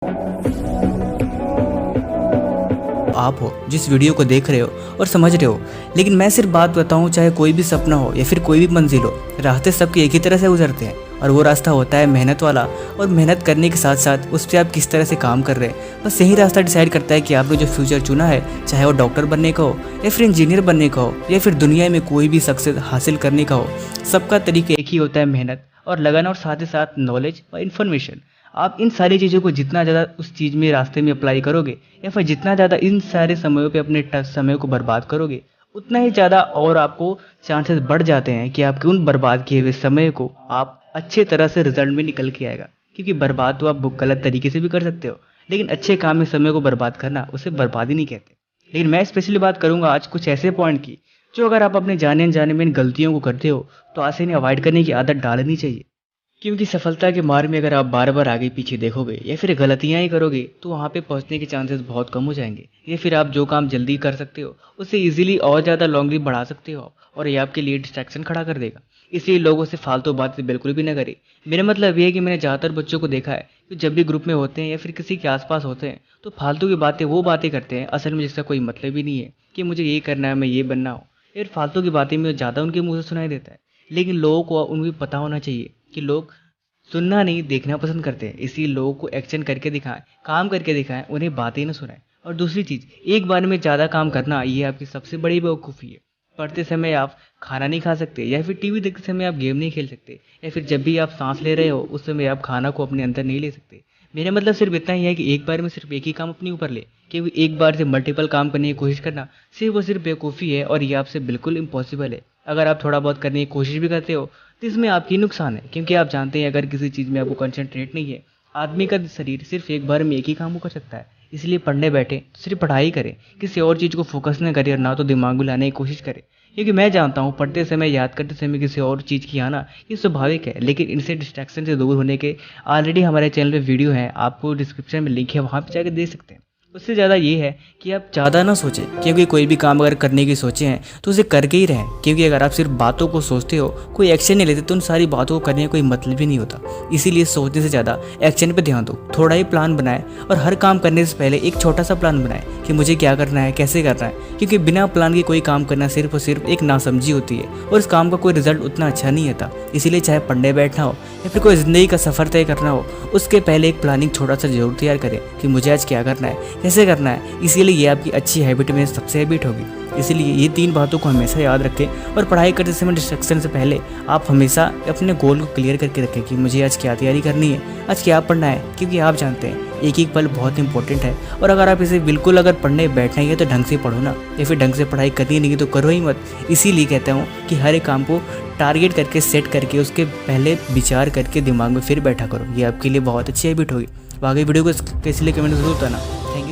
आप हो जिस वीडियो को देख रहे हो और समझ रहे हो, लेकिन मैं सिर्फ बात बताऊं, चाहे कोई भी सपना हो या फिर कोई भी मंजिल हो, रास्ते सबके एक ही तरह से गुजरते हैं और वो रास्ता होता है मेहनत वाला। और मेहनत करने के साथ साथ उस पर आप किस तरह से काम कर रहे हैं, बस यही रास्ता डिसाइड करता है कि आपने जो फ्यूचर चुना है, चाहे वो डॉक्टर बनने का हो या फिर इंजीनियर बनने का हो या फिर दुनिया में कोई भी सक्सेस हासिल करने का हो, सबका तरीका एक ही होता है, मेहनत और लगन, और साथ ही साथ नॉलेज और इन्फॉर्मेशन। आप इन सारी चीज़ों को जितना ज़्यादा उस चीज़ में रास्ते में अप्लाई करोगे या फिर जितना ज़्यादा इन सारे समयों पे अपने समय को बर्बाद करोगे, उतना ही ज़्यादा और आपको चांसेस बढ़ जाते हैं कि आपके उन बर्बाद किए हुए समय को आप अच्छे तरह से रिजल्ट में निकल के आएगा। क्योंकि बर्बाद तो आप गलत तरीके से भी कर सकते हो, लेकिन अच्छे काम में समय को बर्बाद करना उसे बर्बादी नहीं कहते। लेकिन मैं स्पेशली बात करूंगा आज कुछ ऐसे पॉइंट की जो अगर आप अपने जाने अनजाने में इन गलतियों को करते हो तो आज से इन्हें अवॉइड करने की आदत डालनी चाहिए। क्योंकि सफलता के मार्ग में अगर आप बार बार आगे पीछे देखोगे या फिर गलतियां ही करोगे तो वहाँ पे पहुँचने के चांसेस बहुत कम हो जाएंगे। या फिर आप जो काम जल्दी कर सकते हो उसे इजीली और ज़्यादा लॉन्गली बढ़ा सकते हो और ये आपके लिए डिस्ट्रैक्शन खड़ा कर देगा। इसलिए लोगों से फालतू बातें बिल्कुल भी ना करें। मेरा मतलब ये है कि मैंने ज़्यादातर बच्चों को देखा है कि जब भी ग्रुप में होते हैं या फिर किसी के आसपास होते हैं तो फालतू की बातें वो बातें करते हैं असल में जिसका कोई मतलब ही नहीं है कि मुझे ये करना है, मैं ये बनना हो। फिर फालतू की बातें में ज़्यादा उनके मुँह से सुनाई देता है। लेकिन लोगों को उनको पता होना चाहिए कि लोग सुनना नहीं देखना पसंद करते हैं। इसलिए लोगों को एक्शन करके दिखाएं, काम करके दिखाएं, उन्हें बातें ना सुनाएं। और दूसरी चीज़, एक बार में ज़्यादा काम करना ये आपकी सबसे बड़ी बेवकूफ़ी है। पढ़ते समय आप खाना नहीं खा सकते या फिर टीवी देखते समय आप गेम नहीं खेल सकते या फिर जब भी आप सांस ले रहे हो उस समय आप खाना को अपने अंदर नहीं ले सकते। मेरा मतलब सिर्फ इतना ही है कि एक बार में सिर्फ एक ही काम अपने ऊपर ले, क्योंकि एक बार से मल्टीपल काम करने की कोशिश करना सिर्फ बेवकूफ़ी है और ये आपसे बिल्कुल इम्पॉसिबल है। अगर आप थोड़ा बहुत करने की कोशिश भी करते हो तो इसमें आपकी नुकसान है, क्योंकि आप जानते हैं अगर किसी चीज़ में आपको कंसंट्रेट नहीं है, आदमी का शरीर सिर्फ एक बार में एक ही काम कर सकता है। इसलिए पढ़ने बैठे तो सिर्फ पढ़ाई करें, किसी और चीज़ को फोकस न करें और ना तो दिमाग में लाने की कोशिश करें। क्योंकि मैं जानता हूँ पढ़ते समय, याद करते समय किसी और चीज़ की आना ये स्वाभाविक है, लेकिन इनसे डिस्ट्रैक्शन से दूर होने के ऑलरेडी हमारे चैनल पे वीडियो है, आपको डिस्क्रिप्शन में लिंक है, वहाँ पे जाकर देख सकते हैं। उससे ज़्यादा ये है कि आप ज़्यादा ना सोचें, क्योंकि कोई भी काम अगर करने की सोचे हैं तो उसे करके ही रहें। क्योंकि अगर आप सिर्फ बातों को सोचते हो, कोई एक्शन नहीं लेते, तो उन सारी बातों को करने का कोई मतलब ही नहीं होता। इसीलिए सोचने से ज़्यादा एक्शन पे ध्यान दो। थोड़ा ही प्लान बनाएं और हर काम करने से पहले एक छोटा सा प्लान बनाएं कि मुझे क्या करना है, कैसे करना है। क्योंकि बिना प्लान के कोई काम करना सिर्फ और सिर्फ एक नासमझी होती है और इस काम का कोई रिजल्ट उतना अच्छा नहीं आता। इसीलिए चाहे पढ़ने बैठना हो या फिर कोई ज़िंदगी का सफ़र तय करना हो, उसके पहले एक प्लानिंग छोटा सा जरूर तैयार करें कि मुझे आज क्या करना है, कैसे करना है। इसीलिए ये आपकी अच्छी हैबिट में सबसे हैबिट होगी। इसीलिए ये 3 बातों को हमेशा याद रखें और पढ़ाई करते समय डिस्ट्रैक्शन से पहले आप हमेशा अपने गोल को क्लियर करके रखें कि मुझे आज क्या तैयारी करनी है, आज क्या पढ़ना है। क्योंकि आप जानते हैं एक एक पल बहुत इंपॉर्टेंट है और अगर आप इसे बिल्कुल अगर पढ़ने बैठना ही है तो ढंग से पढ़ो ना, या फिर ढंग से पढ़ाई करनी नहीं है तो करो ही मत। इसीलिए कहता हूँ कि हर एक काम को टारगेट करके सेट करके उसके पहले विचार करके दिमाग में फिर बैठा करो। ये आपके लिए बहुत अच्छी हैबिट होगी। बाकी वीडियो को कैसे लिए कमेंट जरूर बताना। Thank you.